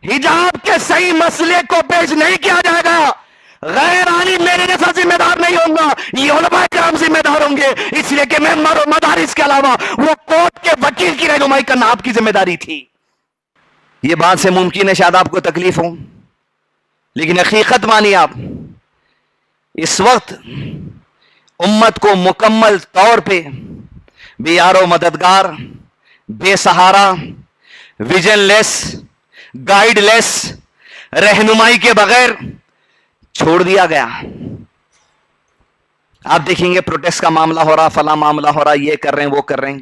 حجاب کے صحیح مسئلے کو پیش نہیں کیا جائے گا، غیر عالم میرے جیسا ذمہ دار نہیں ہوں گا، یہ علماء کرام ذمہ دار ہوں گے، اس لیے کہ ممبر اور مدارس کے علاوہ وہ کورٹ کے وکیل کی رہنمائی کرنا آپ کی ذمہ داری تھی۔ یہ بات سے ممکن ہے شاید آپ کو تکلیف ہو، لیکن حقیقت مانی آپ، اس وقت امت کو مکمل طور پہ بے یار و مددگار، بے سہارا، ویژن لیس، گائیڈ لیس، رہنمائی کے بغیر چھوڑ دیا گیا۔ آپ دیکھیں گے پروٹیسٹ کا معاملہ ہو رہا، فلاں معاملہ ہو رہا، یہ کر رہے ہیں وہ کر رہے ہیں۔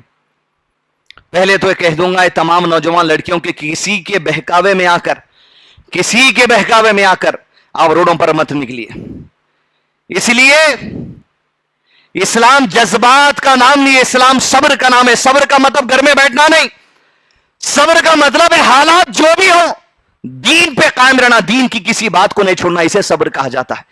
پہلے تو یہ کہہ دوں گا، یہ تمام نوجوان لڑکیوں کے کسی کے بہکاوے میں آ کر آپ روڈوں پر مت نکلیے۔ اس لیے اسلام جذبات کا نام نہیں ہے، اسلام صبر کا نام ہے۔ صبر کا مطلب گھر میں بیٹھنا نہیں، صبر کا مطلب ہے حالات جو بھی ہو دین پہ قائم رہنا، دین کی کسی بات کو نہیں چھوڑنا، اسے صبر کہا جاتا ہے۔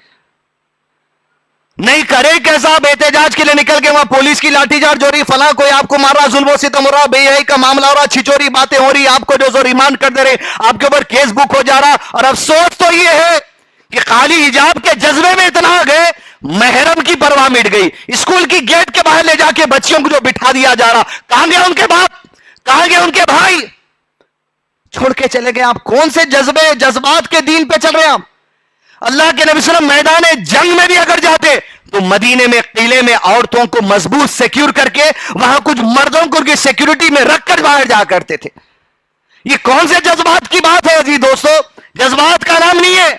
نہیں کرے کیسا آپ احتجاج کے لیے نکل کے وہاں پولیس کی لاٹھی چارج ہو رہی، فلاں کوئی آپ کو مار رہا، ظلم و ستم ہو رہا، بے حیائی کا معاملہ ہو رہا، چھچوری باتیں ہو رہی، آپ کو جو ریمانڈ کر دے رہے، آپ کے اوپر کیس بک ہو جا رہا۔ اور افسوس تو یہ ہے کہ خالی حجاب کے جذبے میں اتنا آ گئے، محرم کی پرواہ مٹ گئی۔ اسکول کی گیٹ کے باہر لے جا کے بچیوں کو جو بٹھا دیا جا رہا، کہاں گیا ان کے باپ، کہاں گیا ان کے بھائی، چھوڑ کے چلے گئے۔ آپ کون سے جذبات کے دین پہ چل رہے ہیں آپ؟ اللہ کے نبی صلی اللہ علیہ وسلم میدان جنگ میں بھی اگر جاتے تو مدینے میں قلعے میں عورتوں کو مضبوط سیکیور کر کے وہاں کچھ مردوں کو کی سیکیورٹی میں رکھ کر باہر جا کرتے تھے۔ یہ کون سے جذبات کی بات ہے جی دوستو؟ جذبات کا نام نہیں ہے،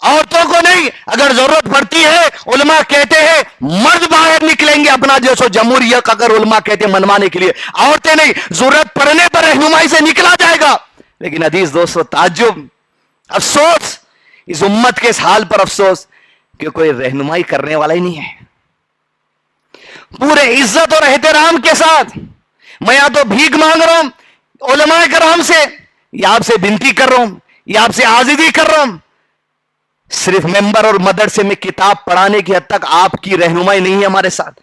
عورتوں کو نہیں، اگر ضرورت پڑتی ہے علماء کہتے ہیں مرد باہر نکلیں گے اپنا جو سو جمہوریت اگر علماء کہتے ہیں منوانے کے لیے، عورتیں نہیں، ضرورت پڑنے پر رہنمائی سے نکلا جائے گا۔ لیکن عزیز دوستو تعجب، افسوس، اس امت کے اس حال پر افسوس کہ کوئی رہنمائی کرنے والا ہی نہیں ہے۔ پورے عزت اور احترام کے ساتھ میں یا تو بھیک مانگ رہا ہوں علماء کرام سے، یا آپ سے بنتی کر رہا ہوں، یا آپ سے عاجزی کر رہا ہوں، صرف ممبر اور مدرسے میں کتاب پڑھانے کی حد تک آپ کی رہنمائی نہیں ہے ہمارے ساتھ۔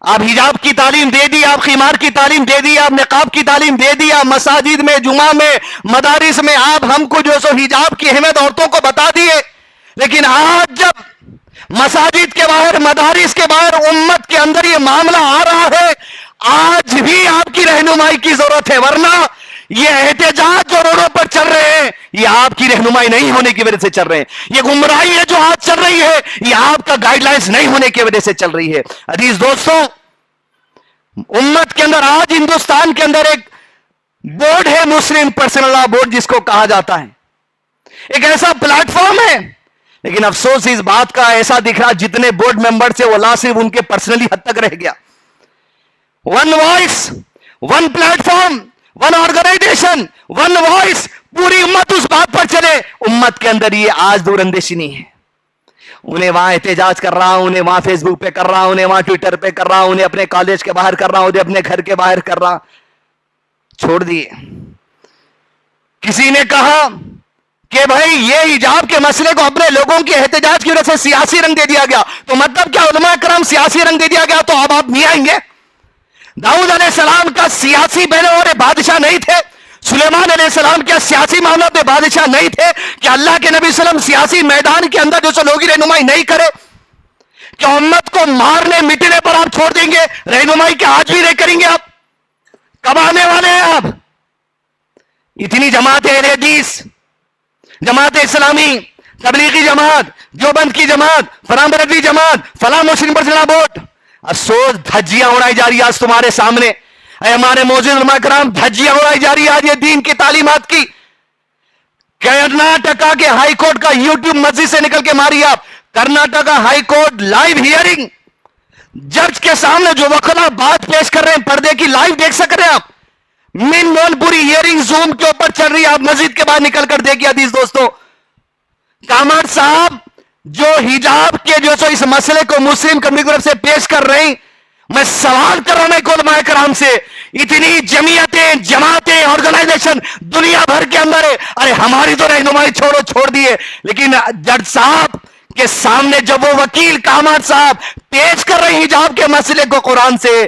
آپ حجاب کی تعلیم دے دی، آپ خمار کی تعلیم دے دی، آپ نقاب کی تعلیم دے دی، آپ مساجد میں، جمعہ میں، مدارس میں آپ ہم کو جو سو حجاب کی اہمیت عورتوں کو بتا دیے، لیکن آج جب مساجد کے باہر، مدارس کے باہر امت کے اندر یہ معاملہ آ رہا ہے، آج بھی آپ کی رہنمائی کی ضرورت ہے، ورنہ یہ احتجاج جو روڈوں پر چل رہے ہیں یہ آپ کی رہنمائی نہیں ہونے کی وجہ سے چل رہے ہیں۔ یہ گمراہی ہے جو آج چل رہی ہے یہ آپ کا گائیڈ لائنز نہیں ہونے کی وجہ سے چل رہی ہے۔ عزیز دوستوں، امت کے اندر آج ہندوستان کے اندر ایک بورڈ ہے، مسلم پرسنل لا بورڈ جس کو کہا جاتا ہے، ایک ایسا پلیٹ فارم ہے، لیکن افسوس اس بات کا ایسا دکھ رہا جتنے بورڈ ممبر سے وہ لا صرف ان کے پرسنلی حد تک رہ گیا۔ ون وائس، ون پلیٹ فارم، ون آرگنائزیشن، ون وائس، پوری امت اس بات پر چلے۔ امت کے اندر یہ آج دور اندیشی نہیں ہے، انہیں وہاں احتجاج کر رہا، انہیں وہاں فیس بک پہ کر رہا، انہیں وہاں ٹویٹر پہ کر رہا، انہیں اپنے کالج کے باہر کر رہا، انہیں اپنے گھر کے باہر کر رہا، چھوڑ دیے۔ کسی نے کہا کہ بھائی یہ حجاب کے مسئلے کو اپنے لوگوں کے احتجاج کی وجہ سے سیاسی رنگ دے دیا گیا، تو مطلب کیا علماء کرام سیاسی رنگ دے دیا گیا تو اب آپ نہیں آئیں گے؟ داؤد علیہ السلام کا سیاسی بہنوں اور بادشاہ نہیں تھے؟ سلیمان علیہ السلام کیا سیاسی معاملات میں بادشاہ نہیں تھے؟ کہ اللہ کے نبی صلی اللہ علیہ وسلم سیاسی میدان کے اندر جو سو لوگی رہنمائی نہیں کرے؟ کیا امت کو مارنے مٹنے پر آپ چھوڑ دیں گے؟ رہنمائی کے آج بھی نہیں کریں گے؟ آپ کب آنے والے ہیں؟ آپ اتنی جماعت اہل حدیث، جماعت اسلامی، تبلیغی جماعت، دیوبند کی جماعت، فلاں بریلوی جماعت، فلاں مسلم پرسنل بورڈ، افسوس دھجیاں اڑائی جا رہی ہے آج تمہارے سامنے۔ اے ہمارے موجود علماء کرام، دھجیاں اڑائی جا رہی ہے آج یہ دین کی تعلیمات کی۔ کرناٹکا کے ہائی کورٹ کا یوٹیوب مسجد سے نکل کے ماری آپ، Karnataka high court live hearing, جج کے سامنے جو وکلا بات پیش کر رہے ہیں پردے کی لائیو دیکھ سک رہے ہیں آپ۔ من مون پوری ہیئرنگ زوم کے اوپر چل رہی ہے، آپ مسجد کے بعد نکل کر دیکھیے۔ عزیز دوستو، کامرڈ صاحب جو حجاب کے جو سو اس مسئلے کو مسلم کمیونٹی کی طرف سے پیش کر رہے ہیں، میں سوال کر رہا ہوں علماء کرام سے، اتنی جمعیتیں، جماعتیں، آرگنائزیشن دنیا بھر کے اندر ہے، ارے ہماری تو رہنمائی چھوڑ دیے، لیکن جج صاحب کے سامنے جب وہ وکیل کامرڈ صاحب پیش کر رہے ہیں حجاب کے مسئلے کو قرآن سے،